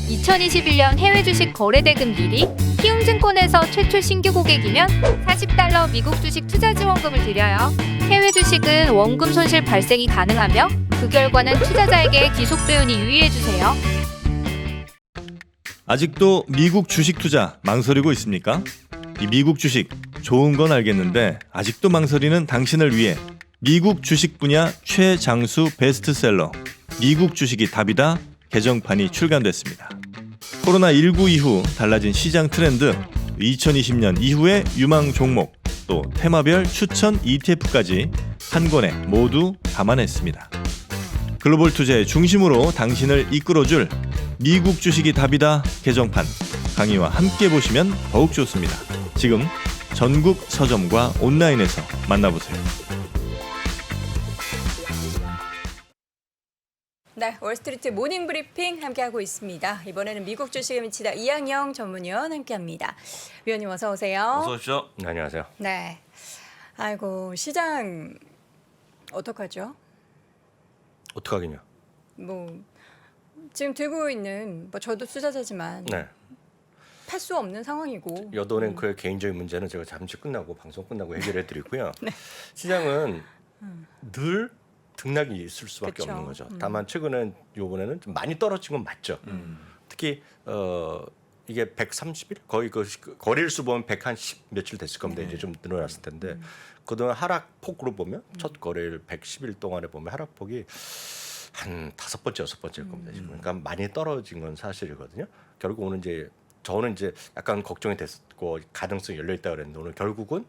2021년 해외 주식 거래 대금 1위, 키움증권에서 최초 신규 고객이면 $40 미국 주식 투자 지원금을 드려요. 해외 주식은 원금 손실 발생이 가능하며 그 결과는 투자자에게 기속배분이 유의해주세요. 아직도 미국 주식 투자 망설이고 있습니까? 이 미국 주식 좋은 건 알겠는데 아직도 망설이는 당신을 위해 미국 주식 분야 최장수 베스트셀러 미국 주식이 답이다 개정판이 출간됐습니다. 코로나19 이후 달라진 시장 트렌드, 2020년 이후의 유망 종목, 또 테마별 추천 ETF까지 한 권에 모두 담아냈습니다. 글로벌 투자의 중심으로 당신을 이끌어줄 미국 주식이 답이다 개정판 강의와 함께 보시면 더욱 좋습니다. 지금 전국 서점과 온라인에서 만나보세요. 네, 월스트리트 모닝 브리핑 함께하고 있습니다. 이번에는 미국 주식에 미치다 이항영 전문위원 함께합니다. 위원님 어서 오세요. 어서 오십시오. 네, 안녕하세요. 네, 아이고 시장 어떡하죠? 어떡하겠냐. 뭐 지금 들고 있는 뭐 저도 투자자지만 네. 팔 수 없는 상황이고 여도랭크의 개인적인 문제는 제가 잠시 끝나고 방송 끝나고 해결해 드리고요. 네. 시장은 늘 등락이 있을 수밖에 그쵸. 없는 거죠. 다만 최근에 요번에는 좀 많이 떨어진 건 맞죠. 특히 이게 130일 거의 그 거래일수 보면 110 며칠 됐을 겁니다. 이제 좀 늘어났을 텐데 그동안 하락폭으로 보면 첫 거래일 110일 동안에 보면 하락폭이 한 5번째, 6번째일 겁니다. 지금. 그러니까 많이 떨어진 건 사실이거든요. 결국 오늘 이제 저는 이제 약간 걱정이 됐고 가능성이 열려 있다 그랬는데 오늘 결국은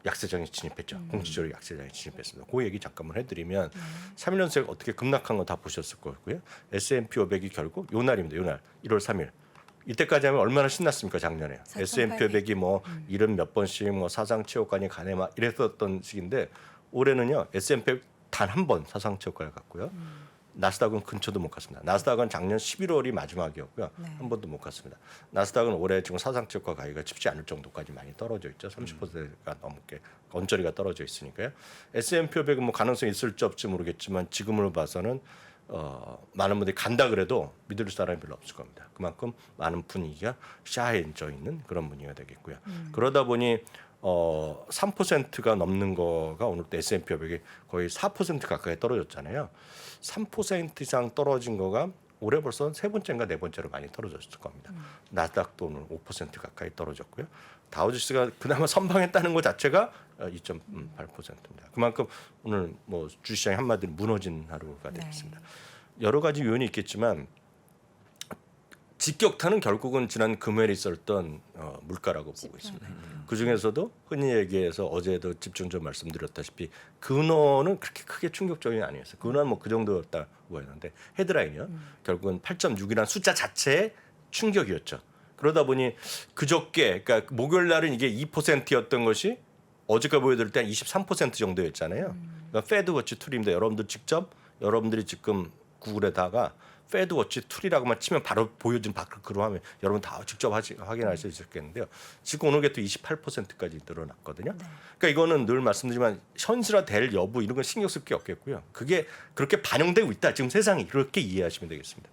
약세장에 진입했죠. 공식적으로 약세장에 진입했습니다. 그 얘기 잠깐만 해드리면 3일연속 어떻게 급락한 거 다 보셨을 거고요. S&P 500이 결국 요 날입니다. 요 날 1월 3일. 이때까지 하면 얼마나 신났습니까 작년에. S&P 500이 뭐 70몇 번씩 뭐 사상 최고가니 가네 막 이랬었던 시기인데 올해는요 S&P 단 한 번 사상 최고가를 갔고요. 나스닥은 근처도 못 갔습니다. 나스닥은 작년 11월이 마지막이었고요. 한 번도 못 갔습니다. 나스닥은 올해 지금 사상 최고가 가기가 쉽지 않을 정도까지 많이 떨어져 있죠. 30%가 넘게 언저리가 떨어져 있으니까요. S&P 500은 뭐 가능성이 있을지 없을지 모르겠지만 지금으로 봐서는 많은 분들이 간다 그래도 믿을 사람이 별로 없을 겁니다. 그만큼 많은 분위기가 샤해져 있는 그런 분위기가 되겠고요. 그러다 보니 3%가 넘는 거가 오늘 또 S&P 500이 거의 4% 가까이 떨어졌잖아요. 3% 이상 떨어진 거가 올해 벌써 세 번째인가 네 번째로 많이 떨어졌을 겁니다. 나스닥도 오늘 5% 가까이 떨어졌고요. 다우지수가 그나마 선방했다는 것 자체가 2.8%입니다. 그만큼 오늘 뭐 주시장이 한마디로 무너진 하루가 되겠습니다. 여러 가지 요인이 있겠지만 직격탄은 결국은 지난 금요일에 있었던 물가라고 보고 있습니다. 그 중에서도 흔히 얘기해서 어제도 집중적으로 말씀드렸다시피 근원은 그렇게 크게 충격적이 아니었어요. 근원은 뭐 그 정도였다고 했는데 헤드라인이요. 결국은 8.6이라는 숫자 자체의 충격이었죠. 그러다 보니 그저께 그러니까 목요일 날은 이게 2%였던 것이 어제까지 보여드릴 때 한 23% 정도였잖아요. 그러니까 페드워치 툴입니다. 여러분들이 지금 구글에다가 페드워치 툴이라고만 치면 바로 보여준 바크로 하면 여러분 다 직접 확인할 수 있었겠는데요. 지금 오늘 게 또 28%까지 늘어났거든요. 그러니까 이거는 늘 말씀드리지만 현실화될 여부 이런 건 신경 쓸 게 없겠고요. 그게 그렇게 반영되고 있다. 지금 세상이 그렇게 이해하시면 되겠습니다.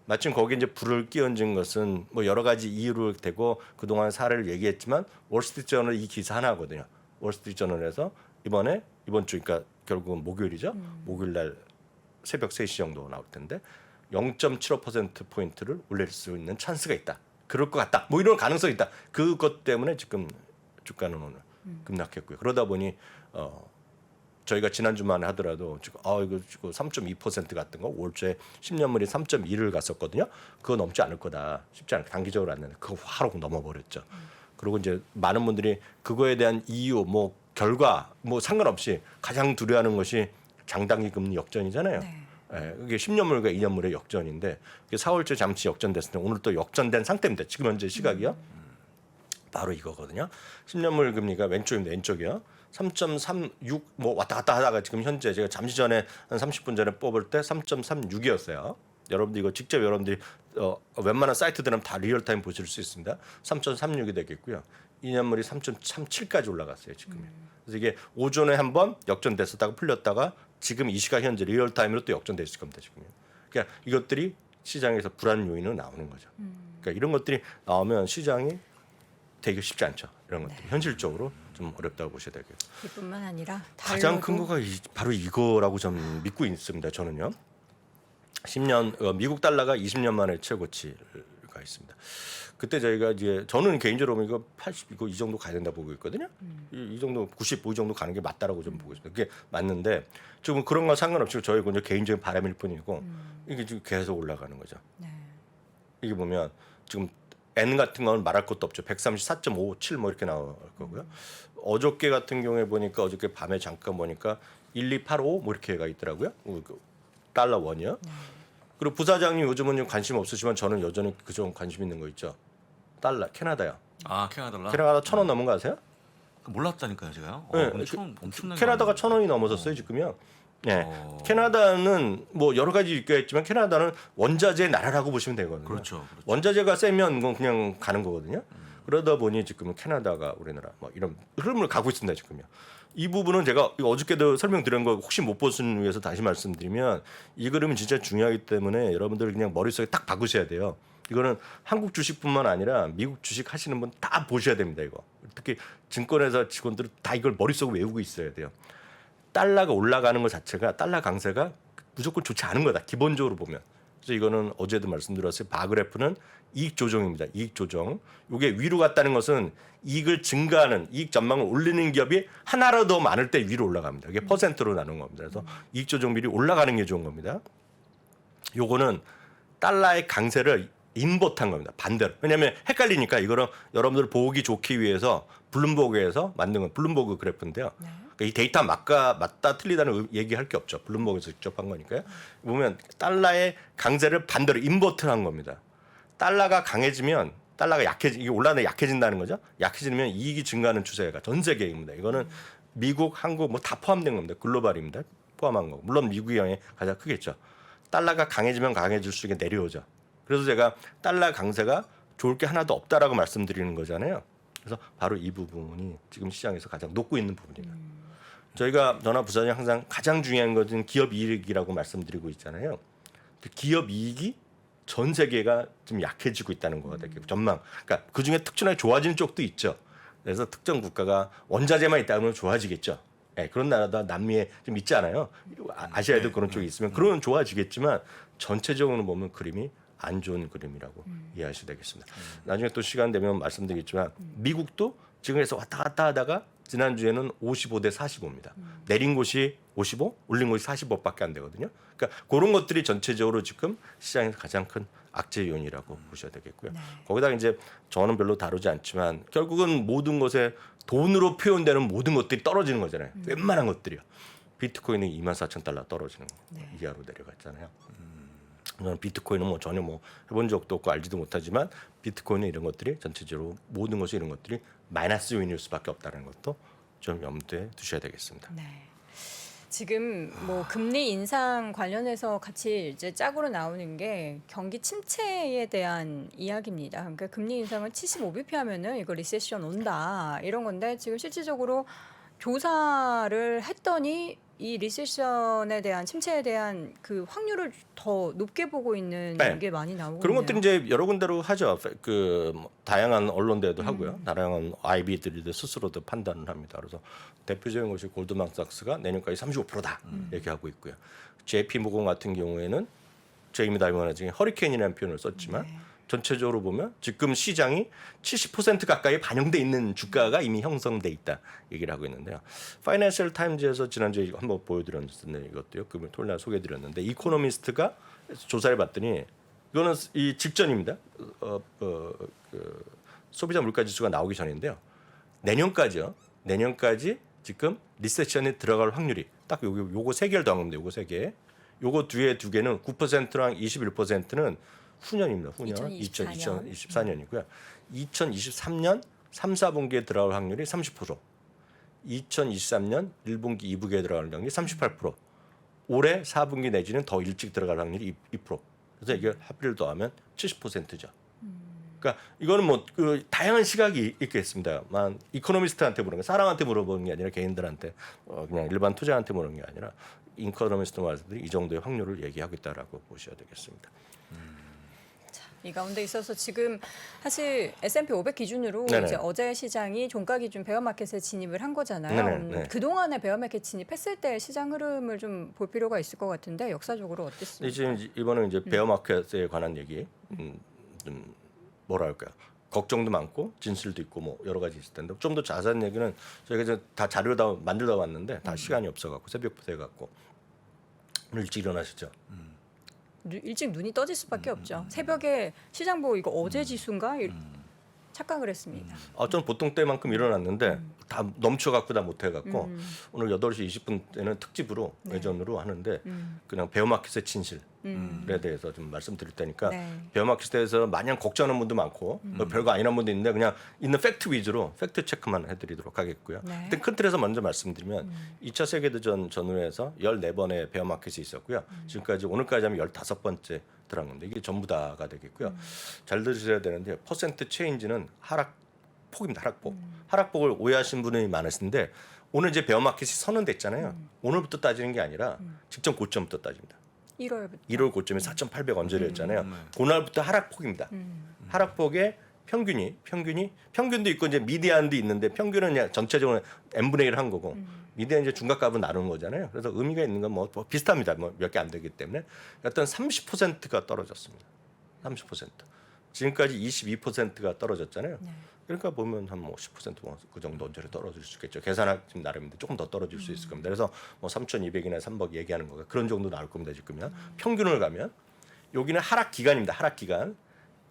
마침 거기에 이제 불을 끼얹은 것은 뭐 여러 가지 이유로 되고 그동안 사례를 얘기했지만 월스트리트저널 이 기사 하나거든요. 월스트리트저널에서 이번 주 그러니까 결국은 목요일이죠. 목요일 날 새벽 3시 정도 나올 텐데 0.75%포인트를 올릴 수 있는 찬스가 있다. 그럴 것 같다. 뭐 이런 가능성이 있다. 그것 때문에 지금 주가는 오늘 급락했고요. 그러다 보니 저희가 지난주만 하더라도 지금 이거 지금 3.2% 갔던 거 올초에 10년물이 3.2를 갔었거든요. 그거 넘지 않을 거다. 쉽지 않게 단기적으로 안 되는데 그거 화로 넘어버렸죠. 그리고 이제 많은 분들이 그거에 대한 이유 뭐 결과 뭐 상관없이 가장 두려워하는 것이 장단기 금리 역전이잖아요. 이게 10년물과 2년물의 역전인데 4월째 잠시 역전됐을 때 오늘 또 역전된 상태입니다. 지금 현재 시각이요. 바로 이거거든요. 10년물 금리가 왼쪽입니다. 왼쪽이요. 3.36 뭐 왔다 갔다 하다가 지금 현재 제가 잠시 전에 한 30분 전에 뽑을 때 3.36이었어요. 여러분들 이거 직접 여러분들이 웬만한 사이트들은 다 리얼타임 보실 수 있습니다. 3.36이 되겠고요. 2년물이 3.37까지 올라갔어요. 지금. 그래서 이게 오전에 한번 역전됐었다가 풀렸다가 지금 이 시각 현재 리얼타임으로 또 역전됐을 겁니다. 지금. 그러니까 이것들이 시장에서 불안 요인은 나오는 거죠. 그러니까 이런 것들이 나오면 시장이 되게 쉽지 않죠. 이런 것들 현실적으로 좀 어렵다고 보셔야 되고요. 이뿐만 아니라 가장 큰 달러도 거가 바로 이거라고 좀 믿고 있습니다. 저는요. 10년 미국 달러가 20년 만에 최고치가 있습니다. 그때 저희가 이제 저는 개인적으로 보면 이거 80 이거 이 정도 가야 된다 보고 있거든요. 이 정도 95 정도 가는 게 맞다라고 좀 보고 있습니다. 그게 맞는데 지금 그런 거 상관없이 저희 그냥 개인적인 바람일 뿐이고 이게 지금 계속 올라가는 거죠. 네. 이게 보면 지금 N 같은 건 말할 것도 없죠. 134.57 뭐 이렇게 나올 거고요. 어저께 같은 경우에 보니까 어저께 밤에 잠깐 보니까 1285 뭐 이렇게가 있더라고요. 그 달러 원이요. 그리고 부사장님 요즘은 좀 관심 없으시지만 저는 여전히 그좀 관심 있는 거 있죠. 달러 캐나다요. 아 캐나다 달러? 캐나다 1,000원 넘은 거 아세요? 몰랐다니까요 제가요. 네, 근데 엄청나게 캐나다가 많이 1,000원이 넘어섰어요 지금요. 네. 어. 캐나다는 뭐 여러 가지 있겠지만 캐나다는 원자재 나라라고 보시면 되거든요. 그렇죠. 원자재가 세면 그건 그냥 가는 거거든요. 그러다 보니 지금 캐나다가 우리나라 뭐 이런 흐름을 가고 있습니다 지금요. 이 부분은 제가 이거 어저께도 설명드린 거 혹시 못 보신 위해서 다시 말씀드리면 이 그림은 진짜 중요하기 때문에 여러분들 그냥 머릿속에 딱 박으셔야 돼요. 이거는 한국 주식뿐만 아니라 미국 주식 하시는 분 다 보셔야 됩니다. 이거 특히 증권회사 직원들은 다 이걸 머릿속에 외우고 있어야 돼요. 달러가 올라가는 것 자체가 달러 강세가 무조건 좋지 않은 거다. 기본적으로 보면. 그래서 이거는 어제도 말씀드렸어요. 바그래프는 이익 조정입니다. 이익 조정. 이게 위로 갔다는 것은 이익을 증가하는 이익 전망을 올리는 기업이 하나라도 더 많을 때 위로 올라갑니다. 이게 퍼센트로 나눈 겁니다. 그래서 이익 조정률이 올라가는 게 좋은 겁니다. 요거는 달러의 강세를 인버트한 겁니다. 반대로. 왜냐하면 헷갈리니까 이거는 여러분들 보기 좋기 위해서 블룸버그에서 만든 건 블룸버그 그래프인데요. 그러니까 이 데이터 맞다 틀리다는 얘기할 게 없죠. 블룸버그에서 직접 한 거니까요. 보면 달러의 강세를 반대로 인버트한 겁니다. 달러가 강해지면 달러가 이게 올라가는 약해진다는 거죠. 약해지면 이익이 증가하는 추세가 전 세계입니다. 이거는 미국, 한국 뭐 다 포함된 겁니다. 글로벌입니다. 포함한 거. 물론 미국이 영향이 가장 크겠죠. 달러가 강해지면 강해질수록 내려오죠. 그래서 제가 달러 강세가 좋을 게 하나도 없다라고 말씀드리는 거잖아요. 그래서 바로 이 부분이 지금 시장에서 가장 녹고 있는 부분입니다. 저희가 전화 부사장이 항상 가장 중요한 것은 기업 이익이라고 말씀드리고 있잖아요. 기업 이익이 전 세계가 좀 약해지고 있다는 거가 되게 전망. 그러니까 그 중에 특출나게 좋아지는 쪽도 있죠. 그래서 특정 국가가 원자재만 있다면 좋아지겠죠. 네, 그런 나라도 남미에 좀 있지 않아요. 아시아에도 그런 쪽이 있으면 그러면 좋아지겠지만 전체적으로 보면 그림이 안 좋은 그림이라고 이해하셔야 되겠습니다. 나중에 또 시간 되면 말씀드리겠지만 미국도 지금에서 왔다 갔다 하다가 지난주에는 55대 45입니다. 내린 곳이 55, 올린 곳이 45밖에 안 되거든요. 그러니까 그런 것들이 전체적으로 지금 시장에서 가장 큰 악재 요인이라고 보셔야 되겠고요. 거기다 이제 저는 별로 다루지 않지만 결국은 모든 것에 돈으로 표현되는 모든 것들이 떨어지는 거잖아요. 웬만한 것들이요. 비트코인은 24,000달러 떨어지는 거 이하로 내려갔잖아요. 저는 비트코인은 뭐 전혀 뭐 해본 적도 없고 알지도 못하지만 비트코인은 이런 것들이 전체적으로 모든 것이 이런 것들이 마이너스 요인일 수밖에 없다는 것도 좀 염두에 두셔야 되겠습니다. 네. 지금 뭐 금리 인상 관련해서 같이 이제 짝으로 나오는 게 경기 침체에 대한 이야기입니다. 그러니까 금리 인상을 75bp 하면은 이거 리세션 온다 이런 건데 지금 실질적으로 조사를 했더니 이 리세션에 대한 침체에 대한 그 확률을 더 높게 보고 있는 네. 게 많이 나오고 그런 있네요. 것들이 이제 여러 군데로 하죠. 뭐 다양한 언론들도 하고요. 다양한 IB들도 스스로도 판단을 합니다. 그래서 대표적인 것이 골드만삭스가 내년까지 35%다 얘기하고 있고요. JP 모건 같은 경우에는 제이미 다이먼 중에 허리케인이라는 표현을 썼지만 전체적으로 보면 지금 시장이 70% 가까이 반영돼 있는 주가가 이미 형성돼 있다 얘기를 하고 있는데요. 파이낸셜 타임즈에서 지난주에 한번 보여드렸는데 이것도요. 그 토요일 날 소개해드렸는데 이코노미스트가 조사를 봤더니 이거는 이 직전입니다. 소비자 물가 지수가 나오기 전인데요. 내년까지요. 내년까지 지금 리세션에 들어갈 확률이 딱 요거 세 개를 더한 겁니다. 요거 세 개. 요거 뒤에 두 개는 9%랑 21%는 후년입니다. 후년 2024년이고요. 2023년 3, 4분기에 들어갈 확률이 30%, 2023년 1분기, 2분기에 들어갈 확률이 38%, 올해 4분기 내지는 더 일찍 들어갈 확률이 2%. 그래서 이게 합비를 더하면 70%죠. 그러니까 이거는 뭐 그 다양한 시각이 있겠습니다만 이코노미스트한테 물어보는 게 사람한테 물어보는 게 아니라 개인들한테 그냥 일반 투자한테 물어보는 게 아니라 이코노미스트 말씀들이 이 정도의 확률을 얘기하고 있다라고 보셔야 되겠습니다. 이 가운데 있어서 지금 사실 S&P 500 기준으로 네네. 이제 어제 시장이 종가 기준 베어마켓에 진입을 한 거잖아요. 네네, 네. 그동안에 베어마켓 진입했을 때 시장 흐름을 좀 볼 필요가 있을 것 같은데 역사적으로 근데 어땠습니까? 지금 이번에 이제 베어마켓에 관한 얘기 좀 뭐랄까요? 걱정도 많고 진실도 있고 뭐 여러 가지 있을 텐데 좀 더 자세한 얘기는 저희가 이제 다 자료 다 만들다 왔는데 다 시간이 없어갖고 새벽부터 해갖고 오늘 일찍 일어나시죠? 일찍 눈이 떠질 수밖에 없죠. 새벽에 시장 보고 이거 어제 지수인가 착각을 했습니다. 전 보통 때만큼 일어났는데 다 넘쳐갖고 다 못해갖고 오늘 8시 20분에는 특집으로 네. 외전으로 하는데 그냥 베어마켓의 진실에 대해서 좀 말씀드릴 테니까 네. 베어마켓에 대해서 마냥 걱정하는 분도 많고 뭐 별거 아니란 분도 있는데 그냥 있는 팩트 위주로 팩트 체크만 해드리도록 하겠고요. 네. 근데 큰 틀에서 먼저 말씀드리면 2차 세계대전 전후에서 14번의 베어마켓이 있었고요. 지금까지 오늘까지 하면 15번째 들어간 건데 이게 전부 다가 되겠고요. 잘 들으셔야 되는데 퍼센트 체인지는 하락폭입니다. 하락폭. 하락폭을 오해하신 분이 많으신데 오늘 이제 베어마켓이 선언됐잖아요. 오늘부터 따지는 게 아니라 직전 고점부터 따집니다. 1월부터. 1월 고점이 4,800 언저리였잖아요. 그날부터 하락폭입니다. 하락폭의 평균도 있고 이제 미디안도 있는데 평균은 그냥 전체적으로 n분의 1을 한 거고 미디안 이제 중간값은 나눈 거잖아요. 그래서 의미가 있는 건 뭐 비슷합니다. 뭐 몇 개 안 되기 때문에 어떤 30%가 떨어졌습니다. 30%. 지금까지 22%가 떨어졌잖아요. 네. 그러니까 보면 한 뭐 10%그 정도 언저리 떨어질 수 있겠죠. 계산하기 나름인데 조금 더 떨어질 수 있을 겁니다. 그래서 뭐 3,200이나 300 얘기하는 거가 그런 정도 나올 겁니다. 지금요. 평균을 가면 여기는 하락 기간입니다. 하락 기간.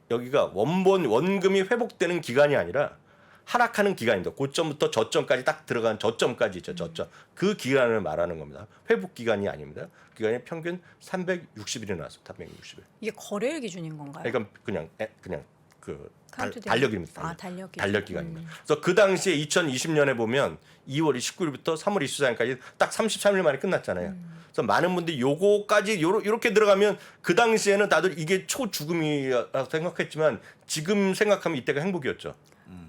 여기가 원금이 회복되는 기간이 아니라 하락하는 기간입니다. 고점부터 저점까지 딱 들어간 저점까지 있죠. 저점. 그 기간을 말하는 겁니다. 회복 기간이 아닙니다. 기간이 평균 360일이 나왔습니다. 360일. 이게 거래일 기준인 건가요? 그러니까 그냥 그 카운트되는- 달력입니다. 아, 달력 기준. 달력 기간입니다. 그래서 그 당시에 2020년에 보면 2월 19일부터 3월 24일까지 딱 33일 만에 끝났잖아요. 그래서 많은 분들이 요거까지 요렇게 들어가면 그 당시에는 다들 이게 초죽음이라고 생각했지만 지금 생각하면 이때가 행복이었죠.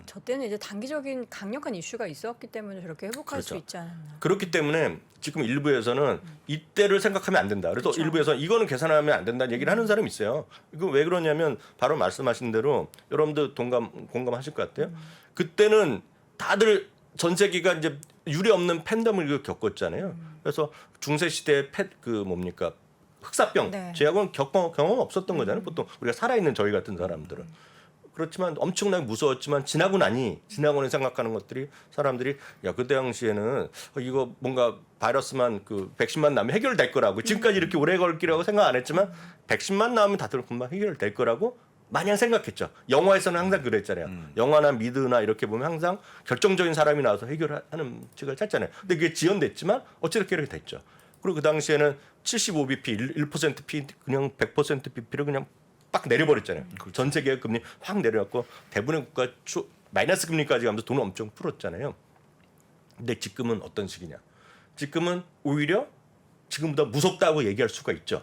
저 때는 이제 단기적인 강력한 이슈가 있었기 때문에 저렇게 회복할 수 그렇죠. 있지 않았나. 그렇기 때문에 지금 일부에서는 이때를 생각하면 안 된다. 그래서 그렇죠. 일부에서 이거는 계산하면 안 된다는 얘기를 하는 사람이 있어요. 이거 왜 그러냐면 바로 말씀하신 대로 여러분들 공감하실 것 같아요. 그때는 다들 전 세계가 이제 유례 없는 팬데믹을 겪었잖아요. 그래서 중세 시대 흑사병 네. 제약은 경험 없었던 거잖아요. 보통 우리가 살아있는 저희 같은 사람들은. 그렇지만 엄청나게 무서웠지만 지나고 나니 생각하는 것들이 사람들이 야 그 당시에는 이거 뭔가 바이러스만 그 백신만 나면 해결될 거라고 지금까지 이렇게 오래 걸 거라고 생각 안 했지만 백신만 나오면 다들 금방 해결될 거라고 마냥 생각했죠. 영화에서는 항상 그랬잖아요. 영화나 미드나 이렇게 보면 항상 결정적인 사람이 나와서 해결하는 측을 찾잖아요. 근데 그게 지연됐지만 어찌됐게 이렇게 됐죠. 그리고 그 당시에는 75bp, 1% P 그냥 100% BP를 그냥 빡 내려버렸잖아요. 전 세계 금리 확 내려갔고 대부분의 국가 마이너스 금리까지 가면서 돈을 엄청 풀었잖아요. 근데 지금은 어떤 시기냐? 지금은 오히려 지금보다 무섭다고 얘기할 수가 있죠.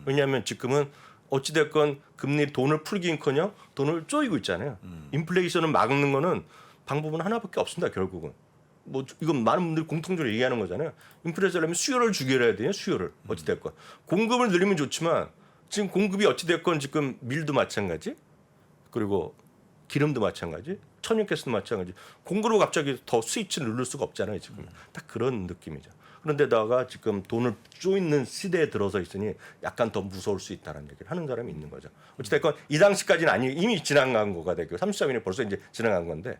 왜냐하면 지금은 어찌됐건 금리 돈을 풀기는커녕 돈을 쪼이고 있잖아요. 인플레이션을 막는 거는 방법은 하나밖에 없습니다. 결국은. 뭐 이건 많은 분들이 공통적으로 얘기하는 거잖아요. 인플레이션을 하면 수요를 죽여야 돼요. 수요를. 어찌됐건. 공급을 늘리면 좋지만 지금 공급이 어찌됐건 지금 밀도 마찬가지 그리고 기름도 마찬가지 천연가스도 마찬가지 공급으로 갑자기 더 스위치를 누를 수가 없잖아요. 지금 딱 그런 느낌이죠. 그런데다가 지금 돈을 쪼이는 시대에 들어서 있으니 약간 더 무서울 수 있다는 얘기를 하는 사람이 있는 거죠. 어찌됐건 이 당시까지는 아니 이미 지나간 거가 되고 33일이 벌써 이제 지나간 건데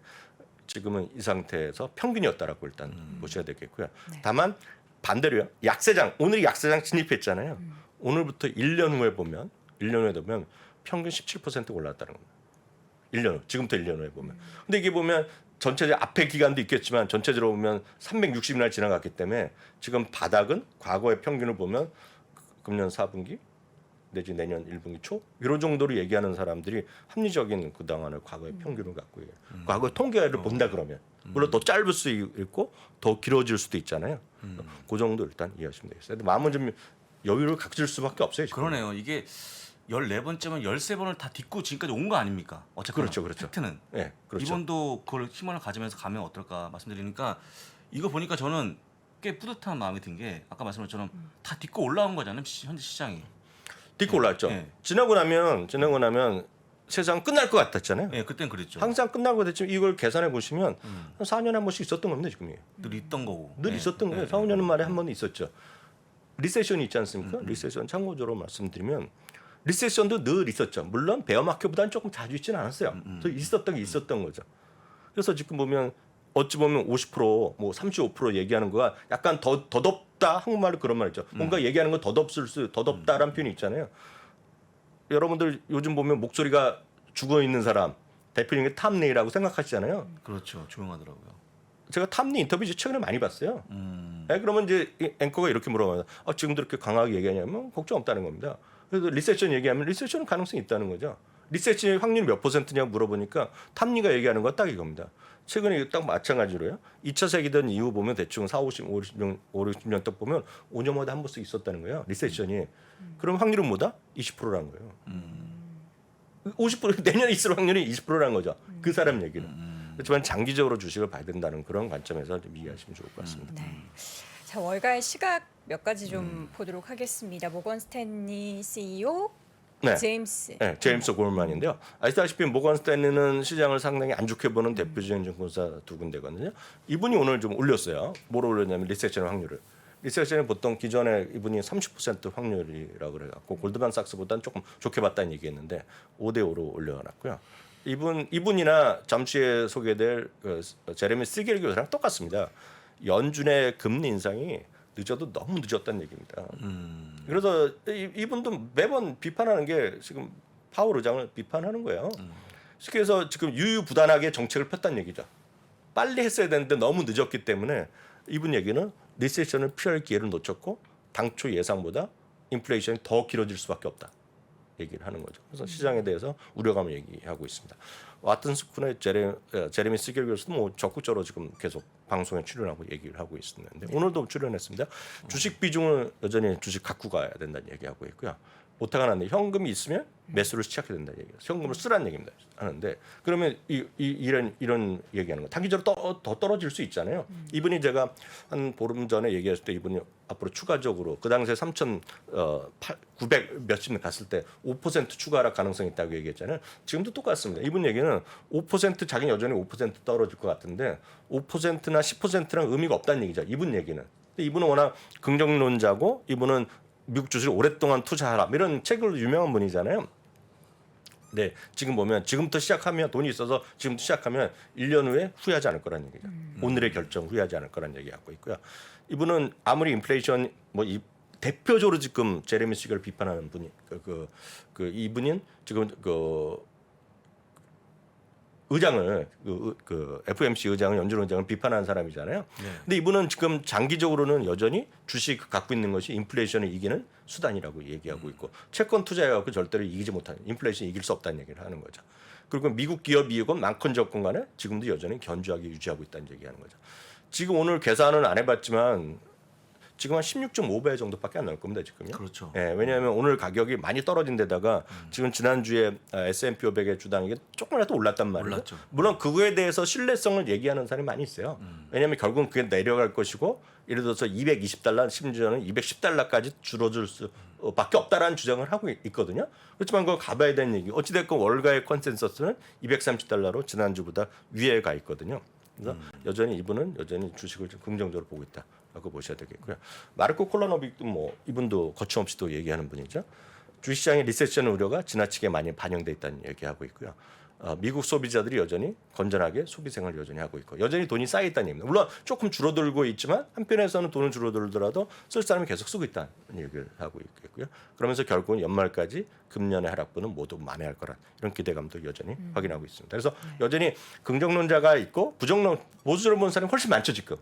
지금은 이 상태에서 평균이었다라고 일단 보셔야 되겠고요. 네. 다만 반대로요. 오늘이 약세장 진입했잖아요. 오늘부터 1년 후에 보면 평균 17% 올랐다는 겁니다. 1년 후. 지금부터 1년 후에 보면. 근데 이게 보면 전체적 앞에 기간도 있겠지만 전체적으로 보면 360일이나 지나갔기 때문에 지금 바닥은 과거의 평균을 보면 금년 4분기 내지 내년 1분기 초 이런 정도로 얘기하는 사람들이 합리적인 그동안의 과거의 평균을 갖고 있어요. 과거의 통계를 본다 그러면 물론 더 짧을 수 있고 더 길어질 수도 있잖아요. 그 정도 일단 이해하시면 되겠어요. 마음은 좀 여유를 갖출 수밖에 없어요. 지금. 그러네요. 이게 14번째면 13번을 다 딛고 지금까지 온 거 아닙니까? 어쨌거나 그렇죠. 팩트는. 네, 그렇죠. 이번도 그걸 희망을 가지면서 가면 어떨까 말씀드리니까 이거 보니까 저는 꽤 뿌듯한 마음이 든 게 아까 말씀하신 것처럼 다 딛고 올라온 거잖아요. 현재 시장이. 딛고 올랐죠. 네. 지나고 나면 세상 끝날 것 같았잖아요. 예, 그땐 그랬죠. 항상 끝날 것 같았지만 이걸 계산해 보시면 한 4년에 한 번씩 있었던 겁니다. 지금 늘 있던 거고. 늘 예. 있었던 거예요. 예. 4, 5년 만에 한 번 있었죠. 리세션이 있지 않습니까? 리세션 참고적으로 말씀드리면 리세션도 늘 있었죠. 물론 베어마켓보다는 조금 자주 있지는 않았어요. 그래서 있었던 게 있었던 거죠. 그래서 지금 보면 어찌 보면 50%, 뭐 35% 얘기하는 거가 약간 더덥다 한국말로 그런 말 있죠. 뭔가 얘기하는 건 더덥다라는 표현이 있잖아요. 여러분들 요즘 보면 목소리가 죽어 있는 사람 대표적인 게 탐리라고 생각하시잖아요. 그렇죠. 조용하더라고요. 제가 탐리 인터뷰 이제 최근에 많이 봤어요. 네, 그러면 이제 이 앵커가 이렇게 물어봐요. 지금도 이렇게 강하게 얘기하냐면 걱정 없다는 겁니다. 그래서 리세션 얘기하면 리세션은 가능성이 있다는 거죠. 리세션의 확률이 몇 %냐고 물어보니까 탐리가 얘기하는 건 딱 이겁니다. 최근에 딱 마찬가지로요. 2차 세계대전 이후 보면 대충 50년 딱 보면 5년마다 한 번씩 있었다는 거예요. 리세션이. 그럼 확률은 뭐다? 20%라는 거예요. 50% 내년에 있을 확률이 20%라는 거죠. 그 사람 얘기는. 그렇지만 장기적으로 주식을 봐야 된다는 그런 관점에서 좀 이해하시면 좋을 것 같습니다. 네. 자, 월가의 시각 몇 가지 좀 보도록 하겠습니다. 모건 스탠리 CEO 네. 제임스. 네, 제임스 골만인데요. 아시다시피 모건 스탠리는 시장을 상당히 안 좋게 보는 대표적인 증권사 두 군데거든요. 이분이 오늘 좀 올렸어요. 뭐로 올렸냐면 리세션 확률을. 리세션이 보통 기존에 이분이 30% 확률이라고 그래갖고 골드만삭스보다는 조금 좋게 봤다는 얘기했는데 5대5로 올려놨고요. 이분이나 잠시 후에 소개될 제레미 시겔 교수랑 똑같습니다. 연준의 금리 인상이 늦어도 너무 늦었다는 얘기입니다. 그래서 이분도 매번 비판하는 게 지금 파월 의장을 비판하는 거예요. 그래서 지금 유유부단하게 정책을 폈다는 얘기죠. 빨리 했어야 되는데 너무 늦었기 때문에 이분 얘기는 리세션을 피할 기회를 놓쳤고 당초 예상보다 인플레이션이 더 길어질 수밖에 없다. 얘기를 하는 거죠. 그래서 시장에 대해서 우려감을 얘기하고 있습니다. 와튼 스쿨의 제레미 시겔 교수도 뭐 적극적으로 지금 계속 방송에 출연하고 얘기를 하고 있었는데 오늘도 출연했습니다. 주식 비중을 여전히 주식 갖고 가야 된다는 얘기하고 있고요. 오타가 났는데 현금이 있으면 매수를 시작해야 된다는 얘기예요. 현금을 쓰라는 얘기입니다. 하는데 그러면 이런 얘기하는 거 단기적으로 더 떨어질 수 있잖아요. 이분이 제가 한 보름 전에 얘기했을 때 이분이 앞으로 추가적으로 그 당시에 3,900 몇십 갔을 때 5% 추가 하락 가능성이 있다고 얘기했잖아요. 지금도 똑같습니다. 이분 얘기는 5% 자기는 여전히 5% 떨어질 것 같은데 5%나 10%랑 의미가 없다는 얘기죠. 이분 얘기는. 근데 이분은 워낙 긍정론자고 이분은 미국 주식을 오랫동안 투자하라 이런 책으로 유명한 분이잖아요. 네, 지금 보면 지금부터 시작하면 돈이 있어서 지금부터 시작하면 1년 후에 후회하지 않을 거라는 얘기죠. 오늘의 결정 후회하지 않을 거라는 얘기하고 있고요. 이분은 아무리 인플레이션 이 대표적으로 지금 제레미 시겔을 비판하는 분이 이분인 지금 의장을 그 FOMC 의장을 연준 의장을 비판하는 사람이잖아요. 근데 이분은 지금 장기적으로는 여전히 주식 갖고 있는 것이 인플레이션을 이기는 수단이라고 얘기하고 있고 채권 투자해갖고 절대로 이기지 못하는 인플레이션 이길 수 없다는 얘기를 하는 거죠. 그리고 미국 기업 이익은 많건 적건 간에 지금도 여전히 견조하게 유지하고 있다는 얘기하는 거죠. 지금 오늘 계산은 안 해봤지만 지금 한 16.5배 정도밖에 안 나올 겁니다 지금요. 그렇죠. 예, 왜냐하면 오늘 가격이 많이 떨어진 데다가 지금 지난주에 S&P 500의 주당이 조금이라도 올랐단 말이에요. 올랐죠. 물론 그거에 대해서 신뢰성을 얘기하는 사람이 많이 있어요. 왜냐하면 결국은 그게 내려갈 것이고 예를 들어서 220달러 심지어는 210달러까지 줄어들 수밖에 없다라는 주장을 하고 있거든요. 그렇지만 그거 가봐야 되는 얘기. 어찌됐건 월가의 컨센서스는 230달러로 지난주보다 위에 가 있거든요. 그래서 여전히 이분은 여전히 주식을 좀 긍정적으로 보고 있다라고 보셔야 되겠고요. 마르코 콜라노빅도 뭐 이분도 거침없이 또 얘기하는 분이죠. 주식시장의 리세션 우려가 지나치게 많이 반영돼 있다는 얘기하고 있고요. 미국 소비자들이 여전히 건전하게 소비 생활을 여전히 하고 있고 여전히 돈이 쌓여 있다는 얘기입니다. 물론 조금 줄어들고 있지만 한편에서는 돈은 줄어들더라도 쓸 사람이 계속 쓰고 있다는 얘기를 하고 있고요. 그러면서 결국은 연말까지 금년의 하락분은 모두 만회할 거란 이런 기대감도 여전히 확인하고 있습니다. 그래서 여전히 긍정론자가 있고 보수적으로 보는 사람이 훨씬 많죠 지금.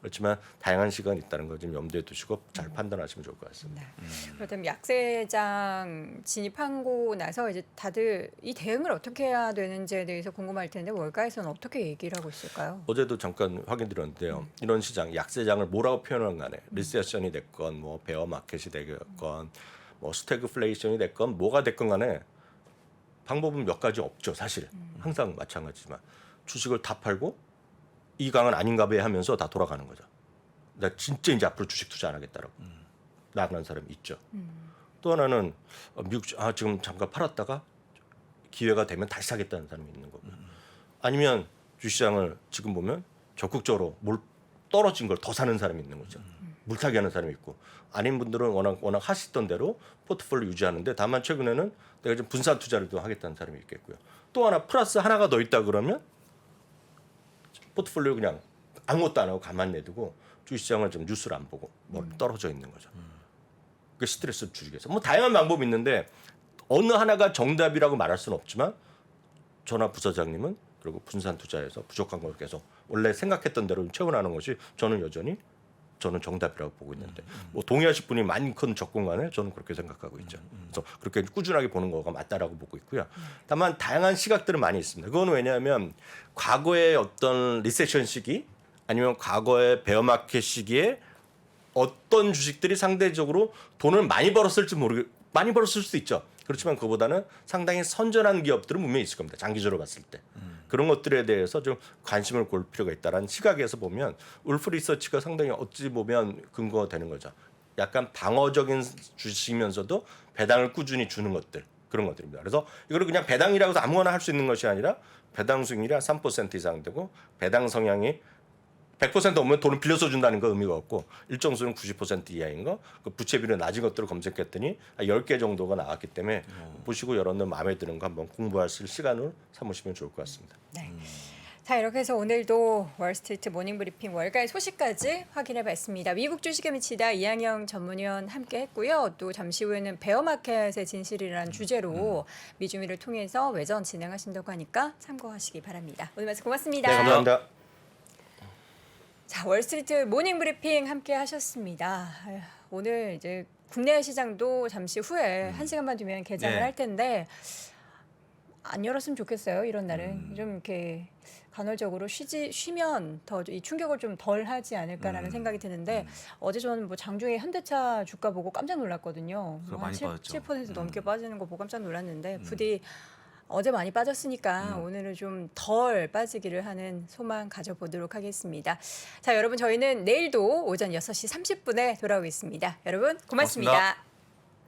그렇지만 다양한 시간이 있다는 거 좀 염두에 두시고 잘 판단하시면 좋을 것 같습니다. 그렇다면 약세장 진입하고 나서 이제 다들 이 대응을 어떻게 해야 되는지에 대해서 궁금할 텐데 월가에서는 어떻게 얘기를 하고 있을까요? 어제도 잠깐 확인드렸는데요. 이런 시장, 약세장을 뭐라고 표현하는 간에 리세션이 됐건 뭐 베어 마켓이 됐건 뭐 스태그플레이션이 됐건 뭐가 됐건 간에 방법은 몇 가지 없죠. 사실 항상 마찬가지지만 주식을 다 팔고 이 강은 아닌가 봐 하면서 다 돌아가는 거죠. 나 진짜 이제 앞으로 주식 투자 안 하겠다라고 나가는 사람이 있죠. 또 하나는 미국 지금 잠깐 팔았다가 기회가 되면 다시 사겠다는 사람이 있는 거고. 아니면 주시장을 지금 보면 적극적으로 떨어진 걸 더 사는 사람이 있는 거죠. 물타기 하는 사람이 있고 아닌 분들은 워낙 하시던 대로 포트폴리오 유지하는데 다만 최근에는 내가 좀 분산 투자를 좀 하겠다는 사람이 있겠고요. 또 하나 플러스 하나가 더 있다 그러면 포트폴리오 그냥 아무것도 안 하고 가만 내두고 주시장을 좀 뉴스를 안 보고 뭐 떨어져 있는 거죠. 그 스트레스를 줄이기 위해서 뭐 다양한 방법이 있는데 어느 하나가 정답이라고 말할 수는 없지만 전화 부서장님은 그리고 분산 투자에서 부족한 걸 계속 원래 생각했던 대로 채워나가는 것이 저는 정답이라고 보고 있는데 뭐 동의하실 분이 많건 적건 간에 저는 그렇게 생각하고 있죠. 그래서 그렇게 꾸준하게 보는 거가 맞다라고 보고 있고요. 다만 다양한 시각들은 많이 있습니다. 그건 왜냐하면 과거의 어떤 리세션 시기 아니면 과거의 베어마켓 시기에 어떤 주식들이 상대적으로 돈을 많이 벌었을 수도 있죠. 그렇지만 그보다는 상당히 선전한 기업들은 분명히 있을 겁니다. 장기적으로 봤을 때. 그런 것들에 대해서 좀 관심을 볼 필요가 있다라는 시각에서 보면 울프 리서치가 상당히 어찌 보면 근거가 되는 거죠. 약간 방어적인 주식이면서도 배당을 꾸준히 주는 것들 그런 것들입니다. 그래서 이거를 그냥 배당이라고 해서 아무거나 할 수 있는 것이 아니라 배당 수익률이 3% 이상 되고 배당 성향이 100% 오면 돈을 빌려서 준다는 거 의미가 없고 일정 수는 90% 이하인 거, 그 부채 비율이 낮은 것들을 검색했더니 10개 정도가 나왔기 때문에 보시고 여러분들 마음에 드는 거 한번 공부하실 시간을 삼으시면 좋을 것 같습니다. 네. 자, 이렇게 해서 오늘도 월스트리트 모닝브리핑 월가의 소식까지 확인해봤습니다. 미국 주식에 미치다 이항영 전문위원 함께했고요. 또 잠시 후에는 베어마켓의 진실이라는 주제로 미주미를 통해서 외전 진행하신다고 하니까 참고하시기 바랍니다. 오늘 말씀 고맙습니다. 네, 감사합니다. 자, 월스트리트 모닝브리핑 함께하셨습니다. 오늘 이제 국내 시장도 잠시 후에 1시간만 뒤면 개장을 네. 할 텐데 안 열었으면 좋겠어요. 이런 날은 좀 이렇게 간헐적으로 쉬면 더 이 충격을 좀 덜 하지 않을까라는 생각이 드는데 어제 저는 뭐 장중에 현대차 주가 보고 깜짝 놀랐거든요. 그거 한 많이 빠졌죠. 7% 넘게 빠지는 거 보고 깜짝 놀랐는데 부디 어제 많이 빠졌으니까 오늘은 좀 덜 빠지기를 하는 소망 가져보도록 하겠습니다. 자, 여러분 저희는 내일도 오전 6시 30분에 돌아오겠습니다. 여러분 고맙습니다. 고맙습니다.